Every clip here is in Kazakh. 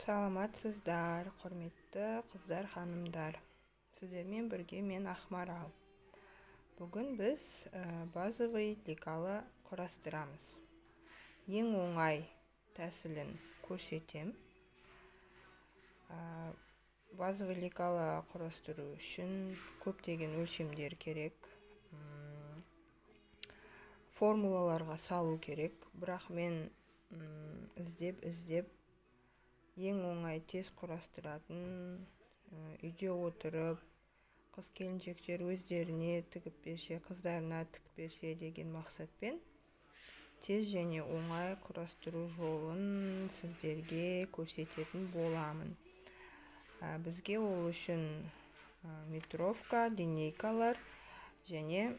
Саламатсыздар, құрметті қыздар, ханымдар. Сіздермен бірге мен Ақмарал. Бүгін біз базовый лекалы құрастырамыз. Ең оңай тәсілін көрсетем. Базовый лекалы құрастыру үшін көптеген өлшемдер керек. Формулаларға салу керек. Бірақ мен іздеп ең оңай тез құрастыратын, үйде отырып, қыз-келіншектер өздеріне тігіп берсе, қыздарына тігіп берсе деген мақсатпен тез және оңай құрастыру жолын сіздерге көрсететін боламын. Бізге ол үшін метровка, линейкалар және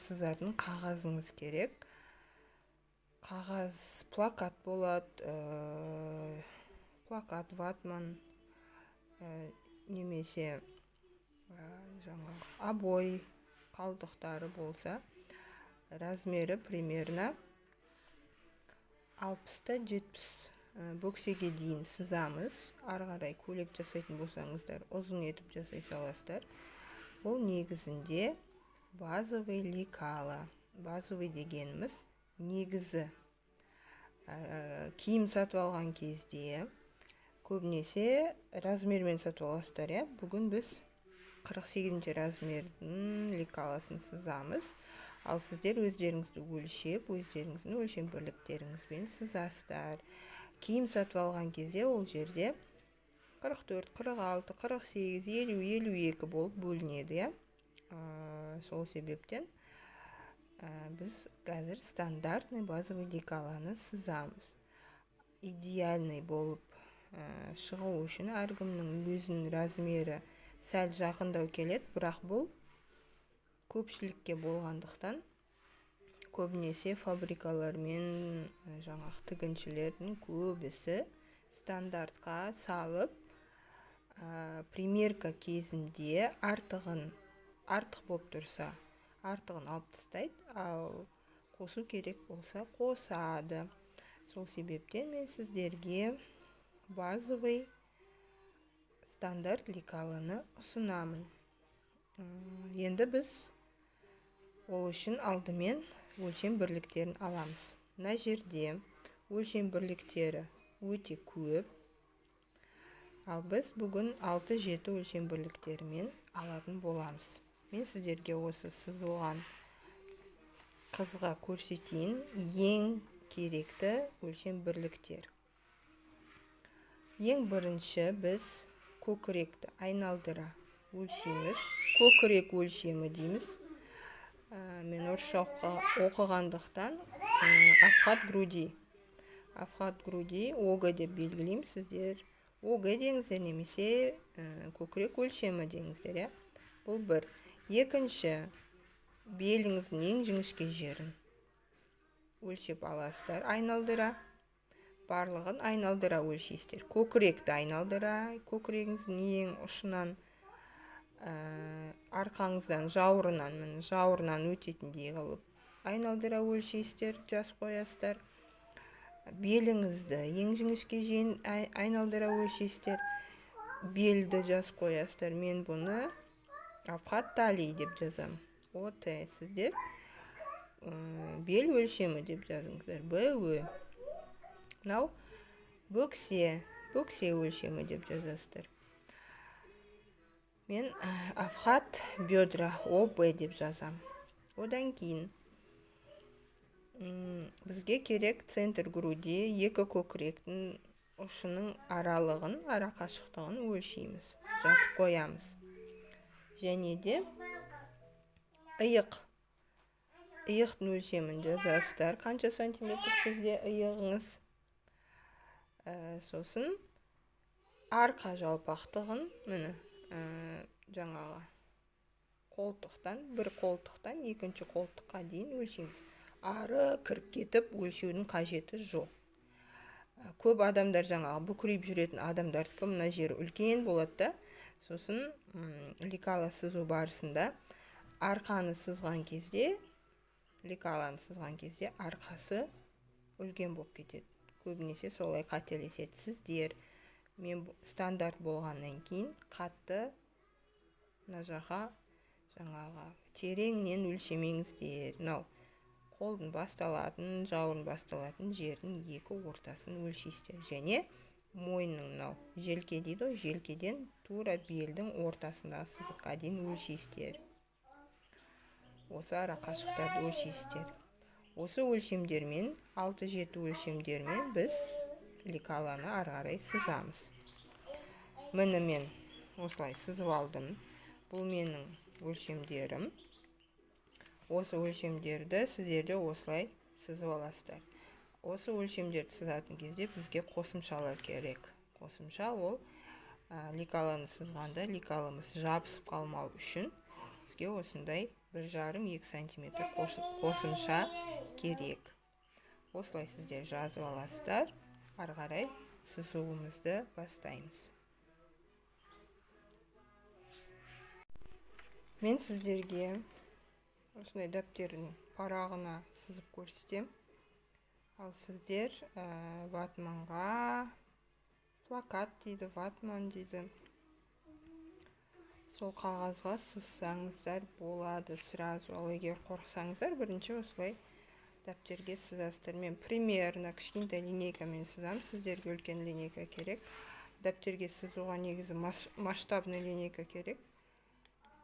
сызатын қағазыңыз керек. Қағаз плакат болады, плакат ватман, немесе обой қалдықтары болса, размері примерно 60-70 бөксеге дейін сызамыз. Ары-қарай көйлек жасайтын болсаңыздар, ұзын етіп жасай саласыздар. Бұл негізінде базовый лекалы. Базовый дегеніміз негізі. Киім сатып алған кезде көбінесе размермен сатып аласыздар. Бүгін біз 48 размердің лекаласын сызамыз. Ал сіздер өздеріңізді өлшеп, өздеріңіздің өлшем бірліктеріңізбен сызасыздар. Киім сатып алған кезде ол жерде 44, 46, 48, 50, 52 болып бөлінеді. Сол себептен біз қазір стандартный базовый лекаланы сызамыз. Идеальный болып шығу үшін әркімнің өзінің размері сәл жақындау келеді, бірақ бұл көпшілікке болғандықтан көбінесе фабрикалар мен тігіншілердің көбісі стандартқа салып, примерка кезінде артық болып тұрса, артығын алып тастайды, ал қосу керек болса қосады. Сол себептен мен сіздерге базовый стандарт лекаланы ұсынамын. Енді біз ол үшін алдымен өлшем бірліктерін аламыз. Мына жерде өлшем бірліктері өте көп. Ал біз бүгін 6-7 өлшем бірліктерімен алатын боламыз. Мен сіздерге осы сызылған қызға көрсетейін ең керекті өлшем бірліктер. Ең бірінші біз көкіректі айналдыра өлшейміз. Көкірек өлшемі дейміз. Мен орысша оқығандықтан обхват груди. Обхват груди ОГ деп белгілеймін. Сіздер ОГ деңіздер немесе көкірек өлшемі деңіздер. Бұл бір. Екінші, беліңіздің ең жіңішке жерін өлшеп аласыздар, айналдыра. Барлығын айналдыра өлшейсіздер. Көкіректі айналдыра, көкірегіңіздің ең ұшынан, арқаңыздан, жауырынан өтетіндей қылып айналдыра өлшейсіздер, жазып қоясыздар. Беліңізді ең жіңішке жерін айналдыра өлшейсіздер. Белді жазып қоясыздар. Мен бұны обхват талии деп жазам. ОТ. Сіздер бел өлшемі деп жазыңыздар. БΟ. Мынау бөксе өлшемі деп жазасыздар. Мен обхват бедра ОБ деп жазам. Одан кейін бізге керек центр груди, екі көкіректің ұшының аралығын, ара қашықтығын өлшейміз. Жазып қоямыз. Және де иықтың өлшемін жазасыздар. Қанша сантиметр сізде иығыңыз. Сосын арқа жалпақтығын, бір қолтықтан екінші қолтыққа дейін өлшейміз. Ары кіріп кетіп өлшеудің қажеті жоқ. Көп адамдар бүкірейіп жүретін адамдардікі мына жері үлкен болады. Сосын лекала сызу барысында арқаны сызған кезде, арқасы үлкен болып кетеді. Көбінесе солай қателеседі. Сіздер мен стандарт болғаннан кейін қатты мына жаққа жаңағы тереңінен өлшемеңіздер. Мынау қолдың басталатын, жауырын басталатын жердің екі ортасын өлшейсіздер. Және мойынның мынау желке дейді ғой, желкеден тура белдің ортасындағы сызыққа дейін өлшейсіздер. Осы ара қашықтарды өлшейсіздер. Осы өлшемдермен, 6-7 өлшемдермен біз лекаланы ары қарай сызамыз. Міне мен осылай сызып алдым. Бұл менің өлшемдерім. Осы өлшемдерді сіздерде осылай сызып аласыздар. Осы өлшемдерді сызатын кезде бізге қосымшалар керек. Қосымша ол лекаланы сызғанда лекалымыз жабысып қалмау үшін бізге осындай 1,5-2 см қосымша керек. Осылай сіздер жазып аласыздар. Ары қарай сызуымызды бастаймыз. Мен сіздерге осындай дәптердің парағына сызып көрсетем. Ал сіздер ватманға, плакат дейді, ватман дейді, сол қағазға сызсаңыздар болады сразу. Ал егер қорықсаңыздар, бірінші осылай дәптерге сызасыздар. Мен примерно кішкентай линейкамен сызам, сіздерге үлкен линейка керек. Дәптерге сызуға негізі масштабный линейка керек.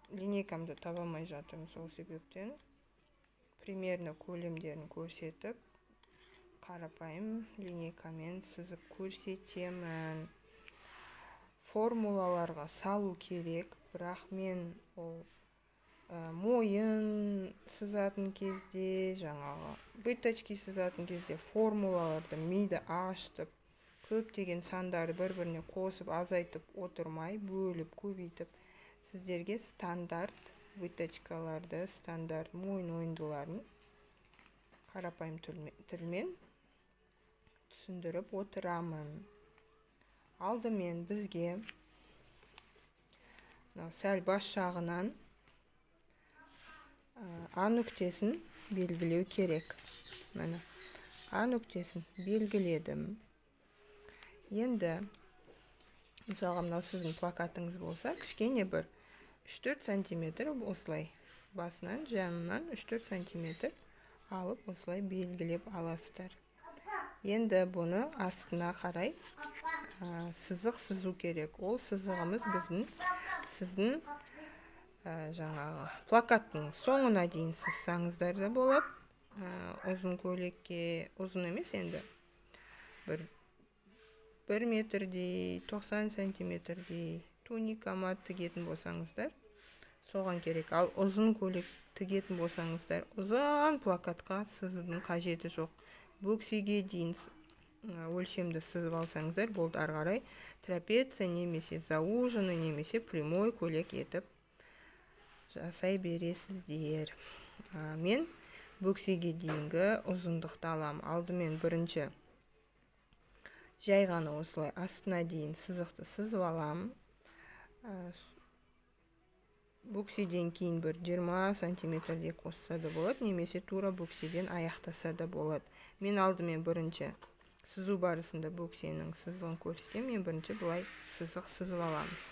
Линейкамды таба алмай жатырмын, сол себептен примерно көлемдерін көрсетіп, қарапайым линейкамен сызып көрсетемін. Формулаларға салу керек, бірақ мен ол мойын сызатын кезде, жаңағы выточки сызатын кезде формулаларды миды ашытып, көптеген сандарды бір-біріне қосып, азайтып отырмай, бөліп, көбейтіп, сіздерге стандарт выточкаларды, стандарт мойын ойындыларын қарапайым тілмен түсіндіріп отырамын. Алдымен бізге сәл бас жағынан А нүктесін белгілеу керек. Міне, А нүктесін белгіледім. Енді мысалға мынау сіздің плакатыңыз болса, кішкене бір 3-4 сантиметр осылай басынан, жанынан 3-4 сантиметр алып, осылай белгілеп аласыздар. Енді бұны астына қарай сызық сызу керек. Ол сызығымыз сіздің жаңағы плакаттың соңына дейін сызсаңыздар да болады. Ұзын көйлекке, ұзын емес енді, 1 метрдей, 90 сантиметрдей туникама тігетін болсаңыздар, соған керек. Ал ұзын көйлек тігетін болсаңыздар, ұзын плакатқа сызудың қажеті жоқ. Бөксеге дейін өлшемді сызып алсаңыздар, болды. Ары қарай трапеция немесе зауженный немесе прямой көйлек етіп жасай бересіздер. Мен бөксеге дейінгі ұзындықты алам. Алдымен бірінші жай ғана осылай астына дейін сызықты сызып алам. Бөкседен кейін бір 20 сантиметрдей қосса да болады, немесе тура бөкседен аяқтаса да болады. Мен алдымен бірінші сызу барысында бөксенің сызығын көрсетем. Мен бірінші бұлай сызық сызып аламыз.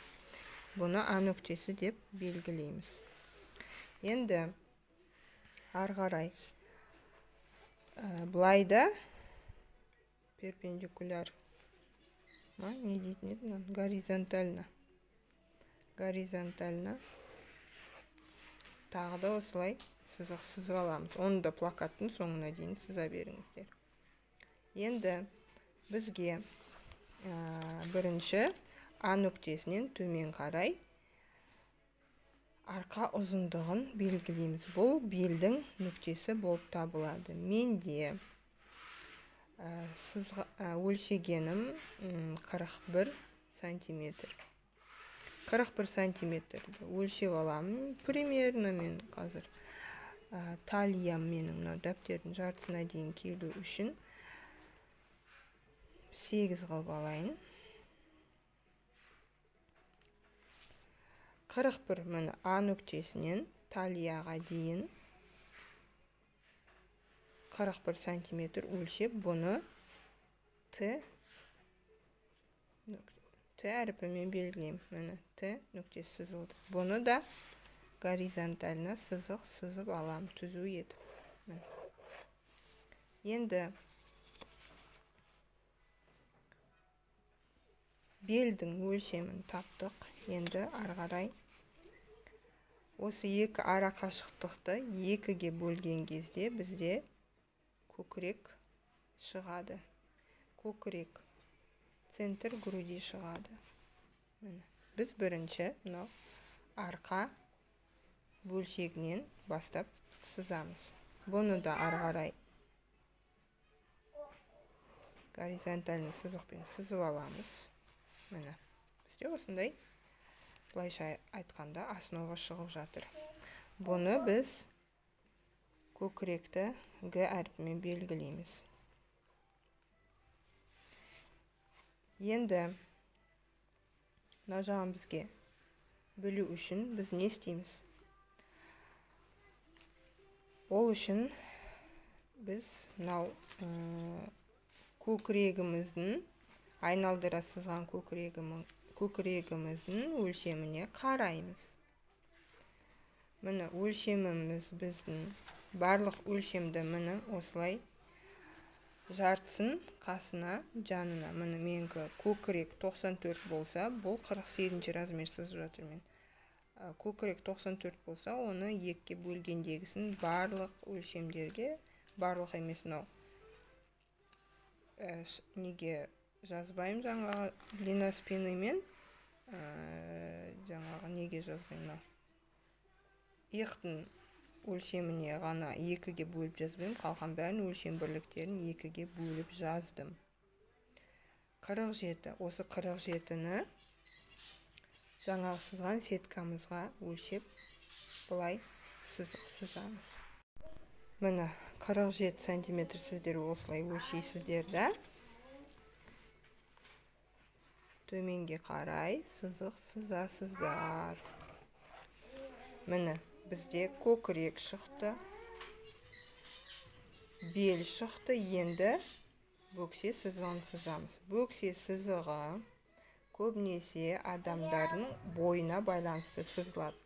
Бұны А нүктесі деп белгілейміз. Енді ары қарай былайда перпендикуляр, не дейтін еді, горизонтально тағы да осылай сызық сызып аламыз. Оны да плакаттың соңына дейін сыза беріңіздер. Енді бізге бірінші А нүктесінен төмен қарай арқа ұзындығын белгілейміз. Бұл белдің нүктесі болып табылады. Менде өлшегенім 41 сантиметр. 41 сантиметрді өлшеп аламын. Примерно мен қазір талиям менің дәптердің жартысына дейін келу үшін 8 қылып алайын. 41 міне А нүктесінен талияға дейін 41 сантиметр өлшеп, бұны Т әріпімен белгілеймін. Міне Т нүктесі сызылды. Бұны да горизонтальна сызық сызып аламын, түзу етіп. Енді белдің өлшемін таптық. Енді ары қарай осы екі ара қашықтықты екіге бөлген кезде бізде көкірек шығады. Көкірек центр груди шығады. Біз бірінші мынау арқа бөлшегінен бастап сызамыз. Бұны да ары қарай горизонтальный сызықпен сызып аламыз. Міне бізде осындай, былайша айтқанда, основа шығып жатыр. Бұны біз көкіректі Г әріпімен белгілейміз. Енді мына жағын бізге білу үшін біз не істейміз? Ол үшін біз мынау көкірегіміздің, айналдыра сызған көкірегіміздің өлшеміне қараймыз. Міне өлшеміміз біздің барлық өлшемді міне осылай жартысын қасына, жанына. Міне менікі көкірек 94 болса, бұл 48 размер сызып жатыр мен. Көкірек 94 болса, оны екіге бөлгендегісін барлық өлшемдерге, барлық емес, мынау неге жазбайым жаңағы длина спины мен жаңағы неге жазбайым, иықтың өлшеміне ғана екіге бөліп жазбайым, қалған бәрін өлшем бірліктерін екіге бөліп жаздым. 47. Осы 47-ні жаңағы сызған сеткамызға өлшеп бұлай сызамыз. Міне 47 сантиметр сіздер осылай өлшейсіздер да. Төменге қарай сызық сызасыздар. Міне бізде көкірек шықты, бел шықты, енді бөксе сызығын сызамыз. Бөксе сызығы көбінесе адамдардың бойына байланысты сызылады.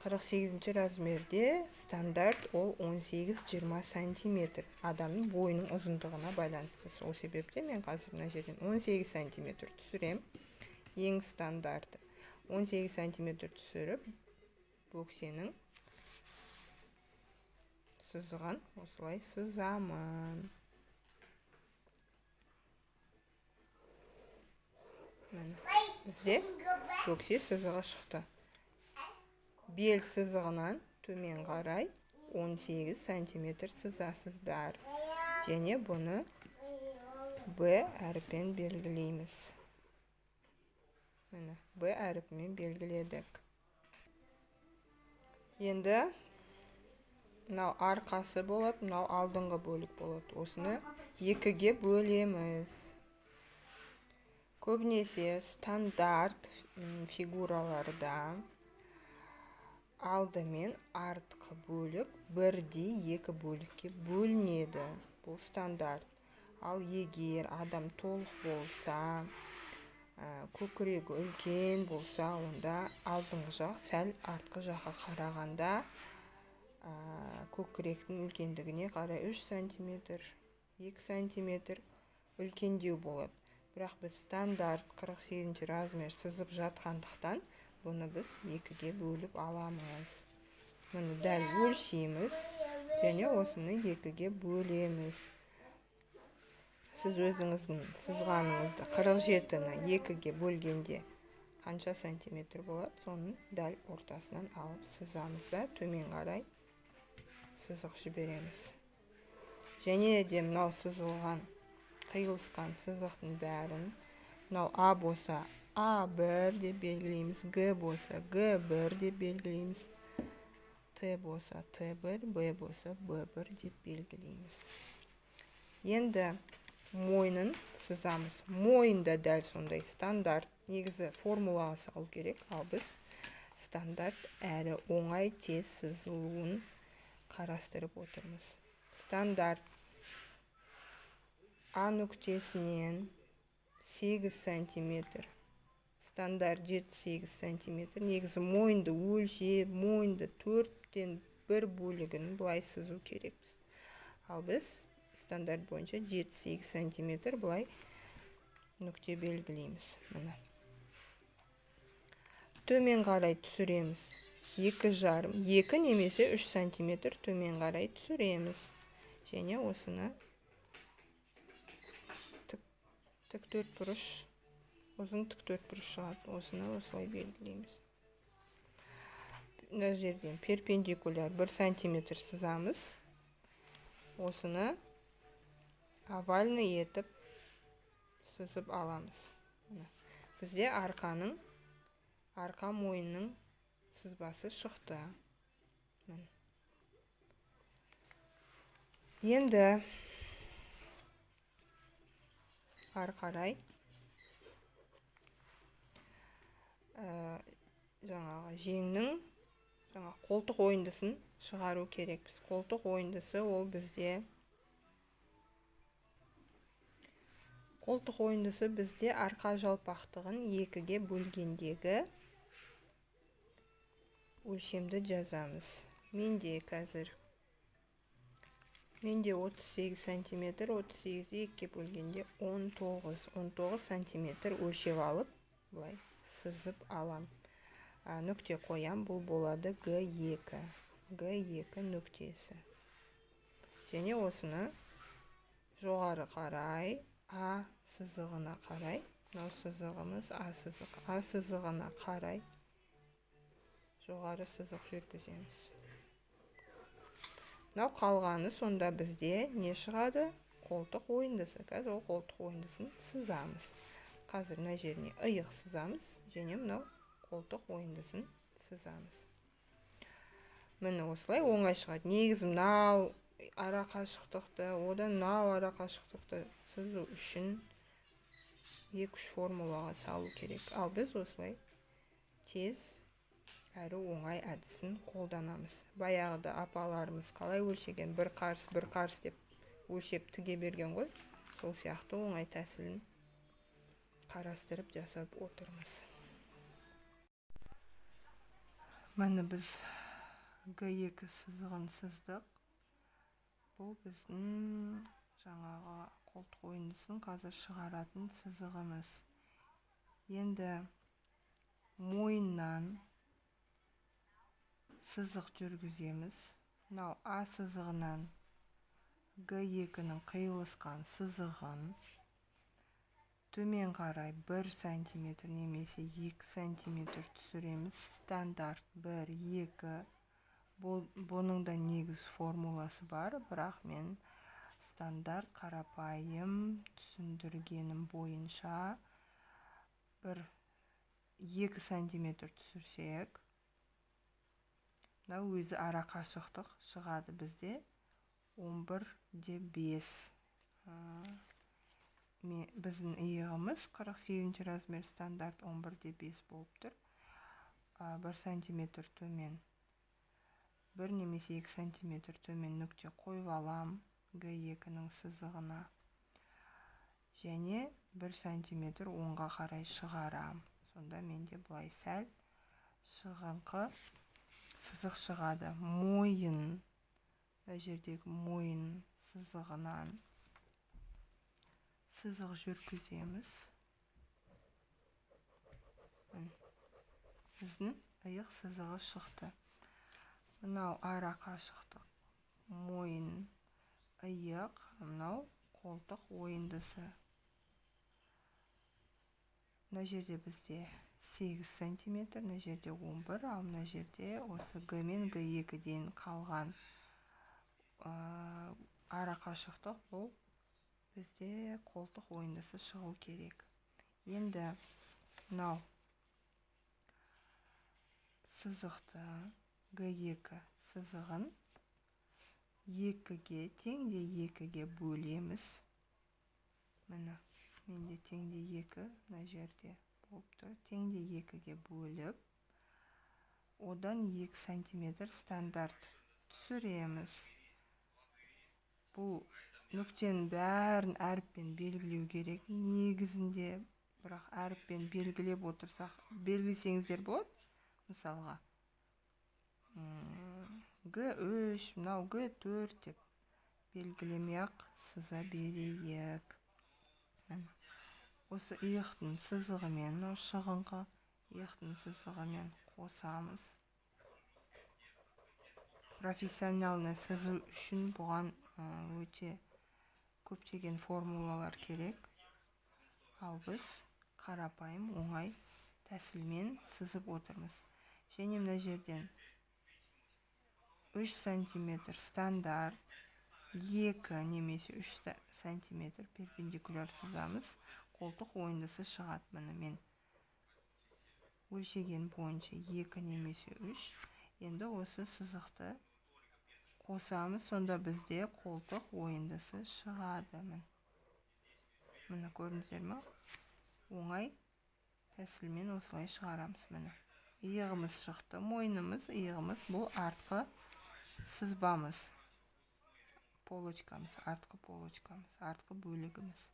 48 размерде стандарт ол 18-20 сантиметр. Адамның бойының ұзындығына байланысты. Сол себепте мен қазір мына жерден 18 сантиметр түсірем. Ең стандарты 18 сантиметр түсіріп, бөксенің сызығын осылай сызамын. Бізде бөксе сызығы шықты. Бел сызығынан төмен қарай 18 сантиметр сызасыздар. Және бұны Б әріппен белгілейміз. Б әріпімен белгіледік. Енді мынау арқасы болады, мынау алдыңғы бөлік болады. Осыны екіге бөлеміз. Көбінесе стандарт фигураларда алды мен артқы бөлік бірдей екі бөлікке бөлінеді. Бұл стандарт. Ал егер адам толық болса, көкірегі үлкен болса, онда алдыңғы жақ сәл артқы жаққа қарағанда көкіректің үлкендігіне қарай 3 сантиметр, 2 сантиметр үлкендеу болады. Бірақ біз стандарт 48 размер сызып жатқандықтан, бұны біз екіге бөліп аламыз. Мұны дәл өлшейміз, және осыны екіге бөлеміз. Сіз өзіңіздің сызғаныңызды 47-ні екіге бөлгенде қанша сантиметр болады, соның дәл ортасынан алып сызамыз да төмен қарай сызық жібереміз. Және де мынау сызылған, қиылысқан сызықтың бәрін, мынау А болса А1 деп белгілейміз, Г болса Г1 деп белгілейміз, Т болса Т1, Б болса Б1 деп белгілейміз. Енді мойнын сызамыз. Мойында дәл сондай стандарт, негізі формулаға салу керек, ал біз стандарт әрі оңай тез сызылуын қарастырып отырмыз. Стандарт А нүктесінен 8 сантиметр. Стандарт 7-8 сантиметр. Негізі мойынды өлшеп, мойынды 4-тен 1 бөлігін бұлай сызу керекпіз. Ал біз стандарт бойынша 7-8 сантиметр бұлай нүкте белгілейміз. Мына. Төмен қарай түсіреміз. 2,5, 2 немесе 3 сантиметр төмен қарай түсіреміз. Және осыны тік төртбұрыш, ұзын тік төртбұрыш шығады. Осыны осылай белгілейміз. Мына жерден перпендикуляр 1 сантиметр сызамыз. Осыны овальный етіп сызып аламыз. Бізде арқа мойынның сызбасы шықты. Енді қарай жеңнің қолтық ойындысын шығару керекпіз. Қолтық ойындысы ол бізде арқа жалпақтығын 2-ге бөлгендегі өлшемді жазамыз. Менде 38 сантиметр, 38-ді 2-ге бөлгенде 19 сантиметр өлшеп алып, бұлай сызып алам. Нүкте қоям, бұл болады Г2 нүктесі. Және осыны жоғары қарай, А сызығына қарай, мынау сызығымыз А сызығына қарай жоғары сызық жүргіземіз. Мынау қалғаны сонда бізде не шығады? Қолтық ойындысы. Қазір ол қолтық ойындысын сызамыз. Қазір мына жеріне иық сызамыз, және мынау қолтық ойындысын сызамыз. Міне осылай оңай шығады. Негізі мынау ара қашықтықты, одан мынау ара қашықтықты сызу үшін 2-3 формулаға салу керек. Ал біз осылай тез әрі оңай әдісін қолданамыз. Баяғыда апаларымыз қалай өлшеген, бір қарыс деп өлшеп тіге берген ғой. Сол сияқты оңай тәсілін қарастырып жасап отырмыз. Міне біз Г2 сызығын сыздық. Бұл біздің жаңағы қолтық ойындысын қазір шығаратын сызығымыз. Енді мойыннан сызық жүргіземіз. Мынау А сызығынан Г2-нің қиылысқан сызығын төмен қарай 1 сантиметр немесе 2 сантиметр түсіреміз. Стандарт 1, 2. Бұның да негіз формуласы бар, бірақ мен стандарт қарапайым түсіндіргенім бойынша 2 сантиметр түсірсек, өзі ара қашықтық шығады бізде 11,5. Біздің иығымыз 48 размер стандарт 11,5 болып тұр. 1 сантиметр төмен, 1 немесе 2 сантиметр төмен нүкте қойып алам Г2-нің сызығына. Және 1 сантиметр оңға қарай шығарам. Сонда менде бұлай сәл шығыңқы сызық шығады. Мойын, жердегі мойын сызығынан сызық жүргіземіз. Біздің иық сызығы шықты. Мынау ара қашықтық, мойын, иық, мынау қолтық ойындысы. Мына жерде бізде 8 сантиметр, мына жерде 11, ал мына жерде осы Г мен Г2-ден қалған ара қашықтық, бұл бізде қолтық ойындысы шығу керек. Енді мынау сызықты Г2 сызығын 2-ге, теңде 2-ге бөлеміз. Міне, менде теңде 2 мына жерде болып тұр. Теңде 2-ге бөліп, одан 2 сантиметр стандарт түсіреміз. Бұл нүктенің бәрін әріппен белгілеу керек. Негізінде бірақ әріппен белгілеп отырсақ, белгілесеңіздер болады. Мысалға Г3, мынау Г4 деп белгілемей-ақ сыза берейік. Осы иықтың сызығымен, шығыңқы иықтың сызығымен қосамыз. Профессионалны сызу үшін бұған өте көптеген формулалар керек. Ал біз қарапайым оңай тәсілмен сызып отырмыз. Және мына жерден 3 см стандарт, 2 немесе 3 см перпендикуляр сызамыз. Қолтық ойындысы шығады. Міне мен өлшеген бойынша 2 немесе 3. Енді осы сызықты қосамыз, сонда бізде қолтық ойындысы шығады. Міне көрдіңіздер ме? Оңай тәсілмен осылай шығарамыз. Міне иығымыз шықты, мойнымыз, иығымыз, бұл артқы сызбамыз, полочкамыз, артқы полочкамыз, артқы бөлігіміз.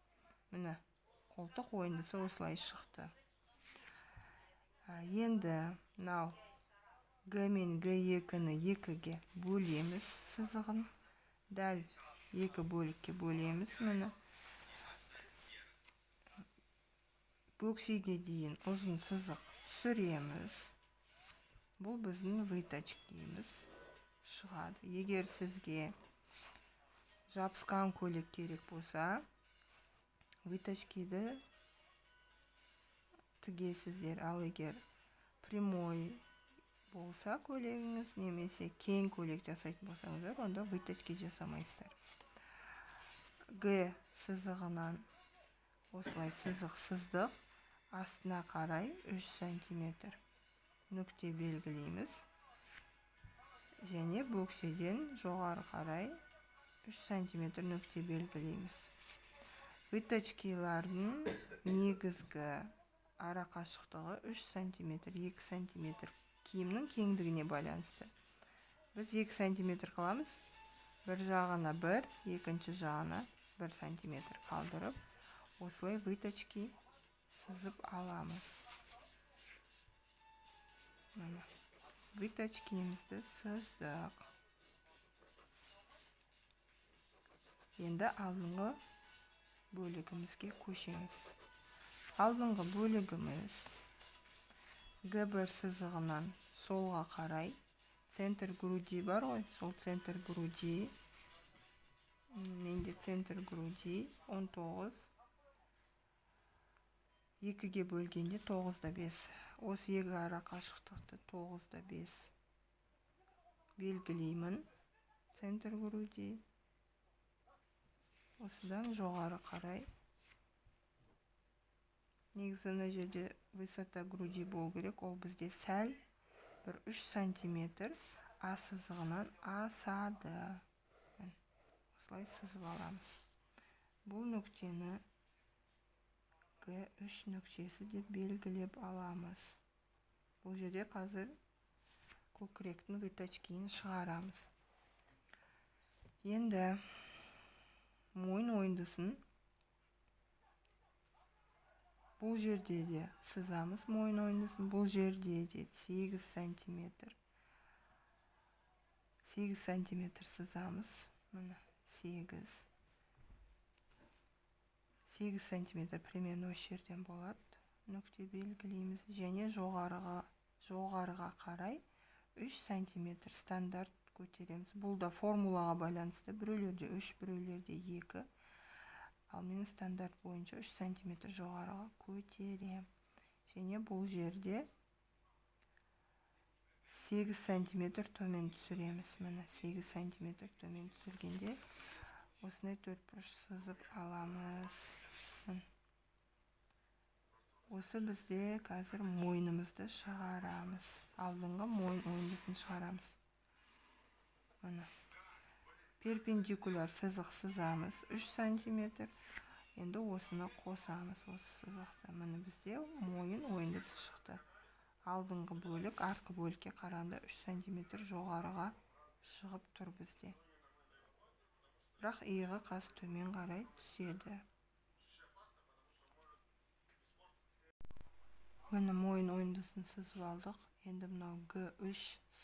Міне қолтық ойындысы осылай шықты. Енді мынау Г мен Г2-ні 2-ге бөлеміз сызығын. Дәл 2 бөлікке бөлеміз. Міне бөксеге дейін ұзын сызық түсіреміз. Бұл біздің выточкеміз шығады. Егер сізге жабысқан көйлек керек болса, выточкиді тігесіздер. Ал егер прямой болса көйлегіңіз, немесе кең көйлек жасайтын болсаңыздар, онда выточки жасамайсыздар. Г сызығынан осылай сызық сыздық. Астына қарай 3 см нүкте белгілейміз. Және бөкседен жоғары қарай 3 см нүкте белгілейміз. Выточкилардың негізгі ара қашықтығы 3 см, 2 см киімнің кеңдігіне байланысты. Біз 2 см қыламыз. Бір жағына 1, екінші жағына 1 см қалдырып, осылай выточки сызып аламыз. Выточкимізді сыздық. Енді алдыңғы бөлігімізге көшеміз. Алдыңғы бөлігіміз Г1 сызығынан солға қарай центр груди бар ғой, сол центр груди, менде центр груди 19, 2-ге бөлгенде 9-5. Осы екі ара қашықтықты 9-5 белгілеймін. Центр груди. Осыдан жоғары қарай. Негізі мына жерде высота груди болу керек. Ол бізде сәл бір 3 см А сызығынан асады. Осылай сызып аламыз. Бұл нүктені Г3 нүктесі деп белгілеп аламыз. Бұл жерде қазір көкіректің выточкиін шығарамыз. Енді мойын ойындысын бұл жерде де сызамыз. Мойын ойындысын бұл жерде де 8 см. 8 см сызамыз. Міне 8 см примерно осы жерден болады. Нүкте белгілейміз. Және жоғарыға қарай 3 см стандарт көтереміз. Бұл да формулаға байланысты. Біреулерде 3, біреулерде 2. Ал мен стандарт бойынша 3 см жоғарыға көтерем. Және бұл жерде 8 см төмен түсіреміз. Міне 8 см төмен түсіргенде осындай төртбұрыш сызып аламыз. Осы бізде қазір мойнымызды шығарамыз. Алдыңғы мойын ойындысын шығарамыз. Міне перпендикуляр сызық сызамыз 3 см. Енді осыны қосамыз, осы сызықты. Міне бізде мойын ойындысы шықты. Алдыңғы бөлік артқы бөлікке қарағанда 3 см жоғарыға шығып тұр бізде. Бірақ иығы қаз төмен қарай түседі. міне мойын ойындасын сызып алдық. Енді мынау Г3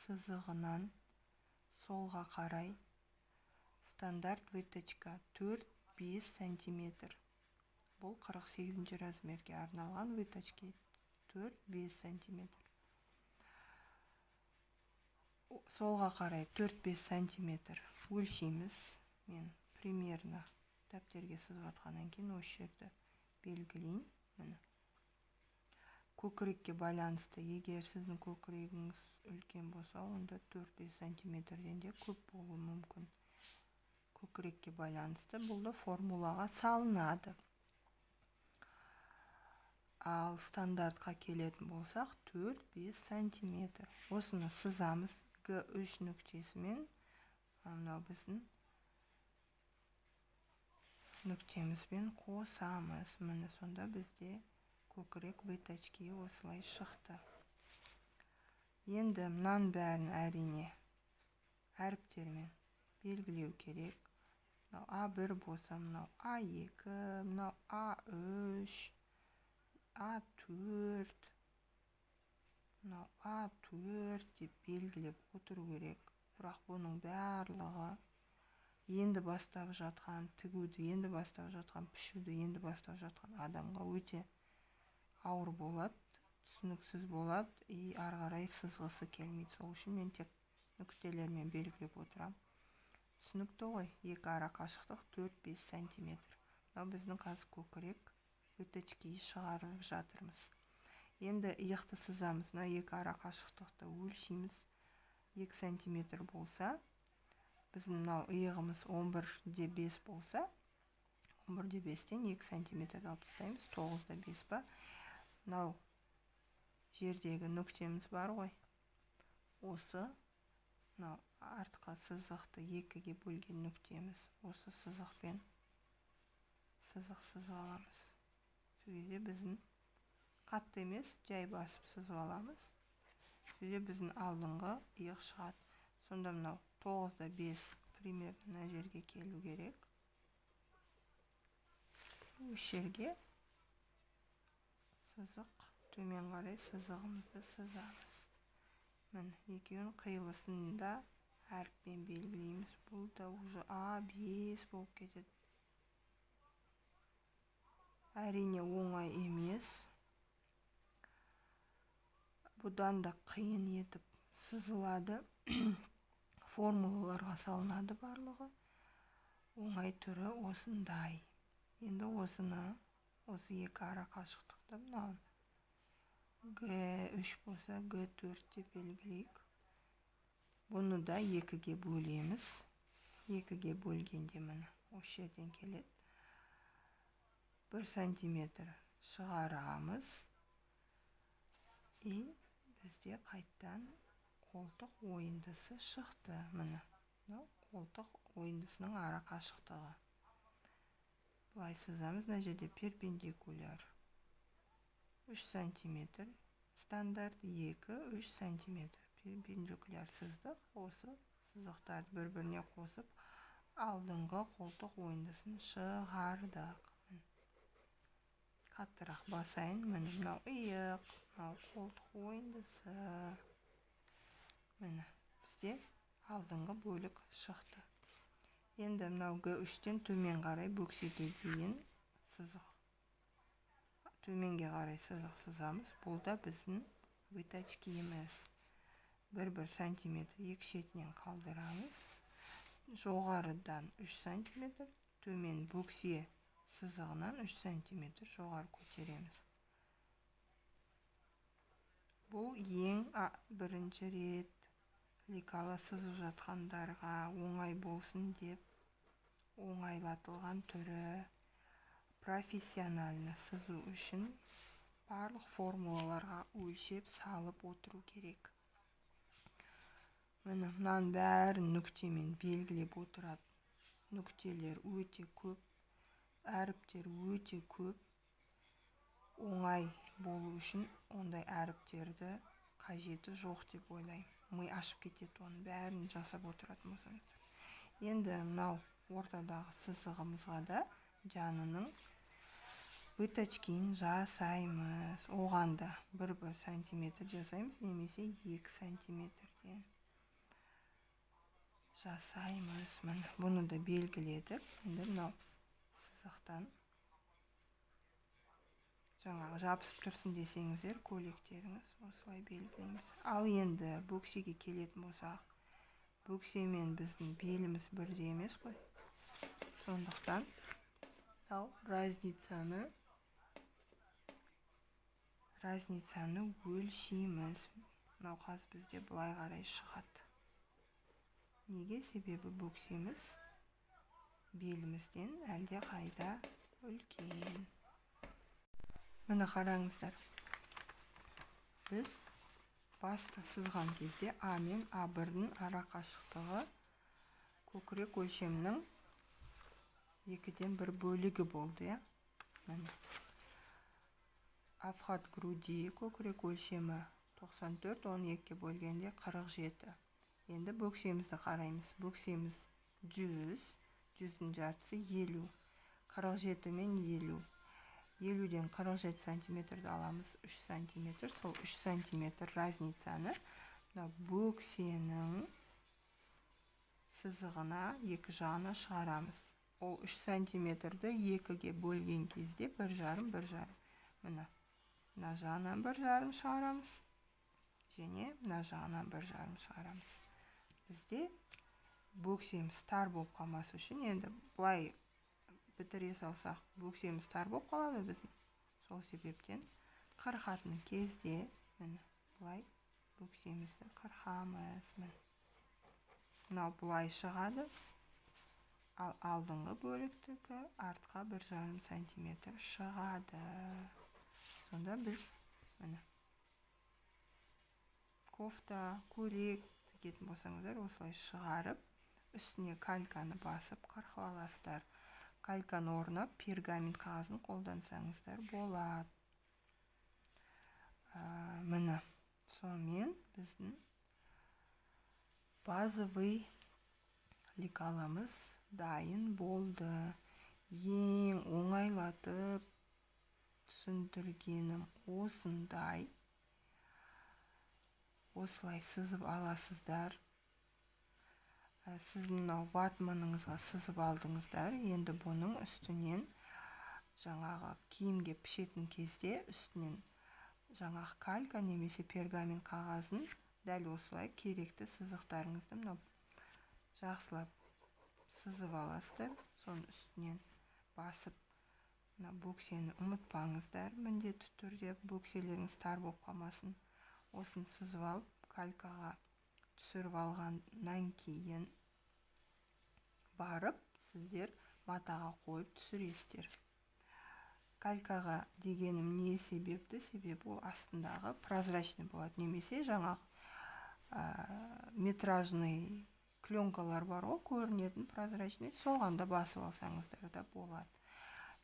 сызығынан солға қарай стандарт выточка 4-5 сантиметр. Бұл 48 размерге арналған выточки 4-5 сантиметр. Солға қарай 4-5 сантиметр өлшейміз. Мен примерно дәптерге сызып атқаннан кейін осы жерді белгілейін. Көкірекке байланысты, егер сіздің көкірегіңіз үлкен болса, онда 4-5 сантиметрден де көп болуы мүмкін. Көкірекке байланысты бұл да формулаға салынады. Ал стандартқа келетін болсақ 4-5 сантиметр. Осыны сызамыз Г3 нүктесімен, мынау біздің нүктемізбен қосамыз. Міне сонда бізде көкірек выточки осылай шықты. Енді мынан бәрін әрине әріптермен белгілеу керек. Мынау А1 болса, мынау А2, мынау А3, А4, мынау А4 деп белгілеп отыру керек. Бірақ бұның барлығы енді бастап жатқан тігуді, енді бастап жатқан пішуді, енді бастап жатқан адамға өте ауыр болады, түсініксіз болады, ары қарай сызғысы келмейді. Сол үшін мен тек нүктелермен белгілеп отырам. Түсінікті ғой, екі ара қашықтық 4-5 сантиметр. Мынау біздің қазір көкірек выточки шығарып жатырмыз. Енді иықты сызамыз. Мына екі ара қашықтықты өлшейміз. 2 сантиметр болса, біздің мынау иығымыз 11-5 болса, 11-5-тен 2 сантиметр алып тастаймыз. 9-5 ба? Мынау жердегі нүктеміз бар ғой. Осы мынау артқы сызықты 2-ге бөлген нүктеміз. Осы сызықпен сызық сызып аламыз. Сол кезде біздің қатты емес, жай басып сызып аламыз. Сол кезде біздің алдыңғы иық шығады. Сонда мынау 9-5 примерно мына жерге келу керек. Осы жерге сызық, төмен қарай сызығымызды сызамыз. Міне, екеуін қиылысында әріппен белгілейміз. Бұл да уже А5 болып кетеді. Әрине оңай емес. Бұдан да қиын етіп сызылады. Формулаларға салынады барлығы. Оңай түрі осындай. Енді осыны, осы екі ара қашықтықты мынау Г3 болса, Г4 деп белгілейік. Бұны да 2-ге бөлеміз. 2-ге бөлгенде міне осы жерден келеді. 1 сантиметр шығарамыз. И бізде қайттан қолтық ойындысы шықты. Міне, қолтық ойындысының ара қашықтығы. Бұлай сызамыз. Мына жерде перпендикуляр 3 сантиметр, стандарт 2-3 сантиметр. Перпендикуляр сыздық. Осы сызықтарды бір-біріне қосып, алдыңғы қолтық ойындысын шығардық. Қаттырақ басайын. Міне, мынау иық, мынау қолтық ойындысы. Міне, бізде алдыңғы бөлік шықты. Енді мынау Г3-тен төмен қарай бөксеге дейін сызық. Төменге қарай сызық сызамыз. Бұл да біздің выточкиіміз. 1-1 сантиметр екі шетінен қалдырамыз. Жоғарыдан 3 сантиметр, төмен бөксе сызығынан 3 сантиметр жоғары көтереміз. Бұл ең бірінші рет лекала сызып жатқандарға оңай болсын деп оңайлатылған түрі. Профессионально сызу үшін барлық формулаларға өлшеп салып отыру керек. Міне, мынан бәрін нүктемен белгілеп отырады. Нүктелер өте көп, әріптер өте көп. Оңай болу үшін ондай әріптерді қажеті жоқ деп ойлаймын. Ми ашып кетеді, оның бәрін жасап отыратын болсаңыздар. Енді мынау ортадағы сызығымызға да жанының быточкин жасаймыз. Оған да 1 сантиметр жасаймыз, немесе 2 сантиметрден жасаймыз. Міне, бұны да белгіледік. Енді мынау сызықтан жаңағы жабысып тұрсын десеңіздер, көйлектеріңіз осылай белгілейміз. Ал енді бөксеге келетін болсақ, бөксе мен біздің беліміз бірдей емес қой. Сондықтан разницаны өлшейміз. Мынау қазір бізде былай қарай шығады. Неге? Себебі бөксеміз белімізден әлде қайда үлкен. Міне қараңыздар. Біз басты сызған кезде А мен А1-ның ара қашықтығы көкірек өлшемінің 2-ден 1 бөлігі болды. Міне. Обхват груди көкірек өлшемі 94, 12-ге бөлгенде 47. Енді бөксемізді қараймыз. Бөксеміз 100, 100-дің жартысы 50. 47 мен 50. 50-ден 47 сантиметрді аламыз, 3 сантиметр. Сол 3 сантиметр разницаны бөксенің сызығына екі жағына шығарамыз. Ол 3 сантиметрді 2-ге бөлген кезде 1,5, 1,5. Мына жағынан 1,5 шығарамыз. Және мына жағынан 1,5 шығарамыз. Бізде бөксеміз тар болып қалмасы үшін, енді бұлай бітіре салсақ, бөксеміз тар болып қалады біздің. Сол себептен қырқатын кезде, міне, бұлай бөксемізді қырқамыз. Мынау бұлай шығады. Ал алдыңғы бөліктікі артқа 1,5 сантиметр шығады. Сонда біз, міне, кофта, көйлек тігетін болсаңыздар, осылай шығарып, үстіне кальканы басып қырқып аласыздар. Кальканы орнап, пергамент қағазын қолдансаңыздар болады. Міне, сонымен біздің базовый лекаламыз дайын болды. Ең оңайлатып түсіндіргенім осындай. Осылай сызып аласыздар. Сіздің ватманыңызға сызып алдыңыздар. Енді бұның үстінен жаңағы киімге пішетін кезде үстінен жаңағы калька немесе пергамент қағазын дәл осылай керекті сызықтарыңызды жақсылап сызып аласыздар. Соның үстінен басып, бөксені ұмытпаңыздар. Міндетті түрде бөкселеріңіз тар болып қалмасын. Осын сызып алып, калькаға түсіріп алғаннан кейін барып, сіздер матаға қойып түсіресіздер. Калькаға дегенім не себепті? Себебі ол астындағы прозрачный болады. Немесе жаңағы метражный пленкалар бар ғой, көрінетін прозрачный, соған да басып алсаңыздар да болады.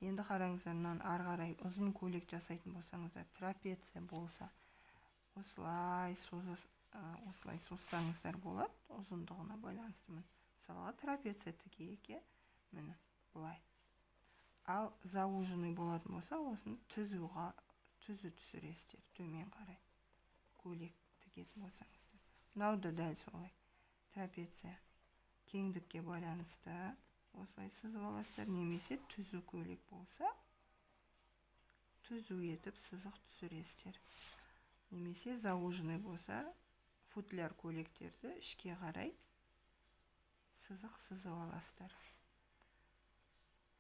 Енді қараңыздар, ары қарай ұзын көйлек жасайтын болсаңыздар, трапеция болса, осылай созсаңыздар болады, ұзындығына байланысты. Мысалға трапеция тігейік, міне бұлай. Ал зауженный болатын болса, осыны түзу түсіресіздер, төмен қарай. Көйлек тігетін болсаңыздар. Мынау да дәл солай. Трапеция кеңдікке байланысты осылай сызып аласыздар. Немесе түзу көйлек болса, түзу етіп сызық түсіресіздер. Немесе зауженный болса, футляр көйлектерді ішке қарай сызық сызып аласыздар.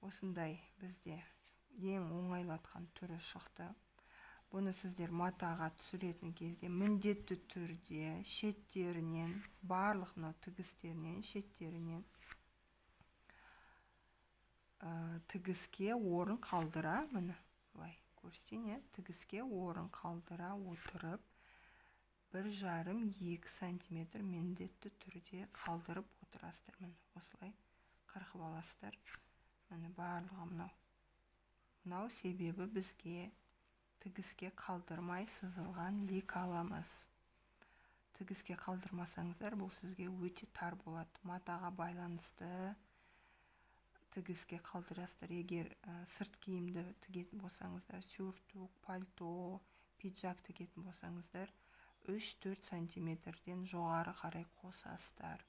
Осындай бізде ең оңайлатқан түрі шықты. Бұны сіздер матаға түсіретін кезде міндетті түрде шеттерінен, барлық тігістерінен, шеттерінен тігіске орын қалдыра, міне былай көрсетейін, тігіске орын қалдыра отырып 1,5-2 сантиметр міндетті түрде қалдырып отырасыздар. Міне осылай қырқып аласыздар. Міне барлығы мынау себебі бізге тігіске қалдырмай сызылған лекаламыз. Тігіске қалдырмасаңыздар, бұл сізге өте тар болады. Матаға байланысты тігіске қалдырасыздар. Егер сырт киімді тігетін болсаңыздар, сюртук, пальто, пиджак тігетін болсаңыздар, 3-4 сантиметрден жоғары қарай қосасыздар.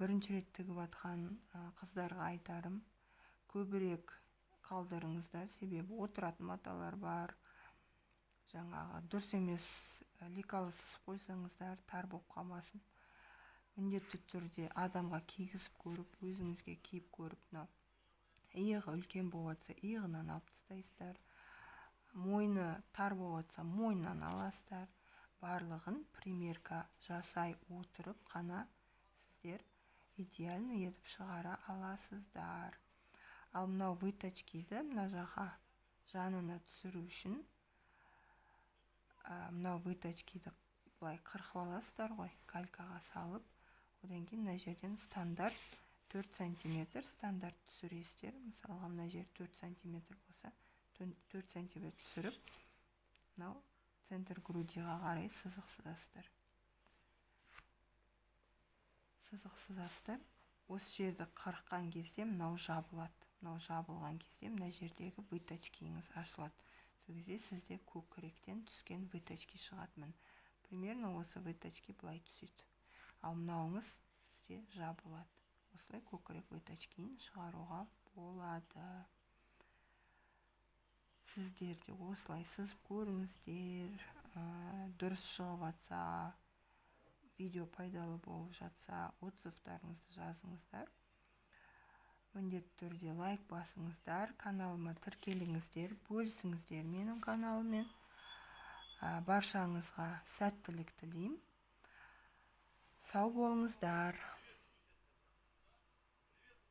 Бірінші рет тігіп жатқан қыздарға айтарым, көбірек қалдырыңыздар, себебі отыратын маталар бар. Жаңағы дұрыс емес лекалы сызып қойсаңыздар, тар болып қалмасын. Міндетті түрде адамға кигізіп көріп, өзіңізге киіп көріп, иығы үлкен болса, иығынан алып тастайсыздар. Мойны тар болса, мойнынан аласыздар. Барлығын примерка жасай отырып қана сіздер идеально етіп шығара аласыздар. Ал мынау выточкиді мына жаққа жанына түсіру үшін мынау выточкиді былай қырқып аласыздар ғой, калькаға салып, одан кейін мына жерден стандарт 4 сантиметр стандарт түсіресіздер. Мысалға мына жер 4 сантиметр болса, 4 сантиметр түсіріп, мынау центр грудиға қарай сызық сызасыздар. Сызық сызасыздар. Осы жерді қырыққан кезде мынау жабылады. Мынау жабылған кезде мына жердегі выточкиіңіз ашылады. Сол кезде сізде көкіректен түскен выточки шығады. Примерно осы выточки былай түседі. Ал мынауыңыз сізде жабылады. Осылай көкірек выточкиін шығаруға болады. Сіздер де осылай сызып көріңіздер. Дұрыс шығып жатса, видео пайдалы болып жатса, отзывтарыңызды жазыңыздар. Міндетті түрде лайк басыңыздар, каналыма тіркеліңіздер, бөлісіңіздер менің каналыммен. Баршаңызға сәттілік тілеймін. Сау болыңыздар.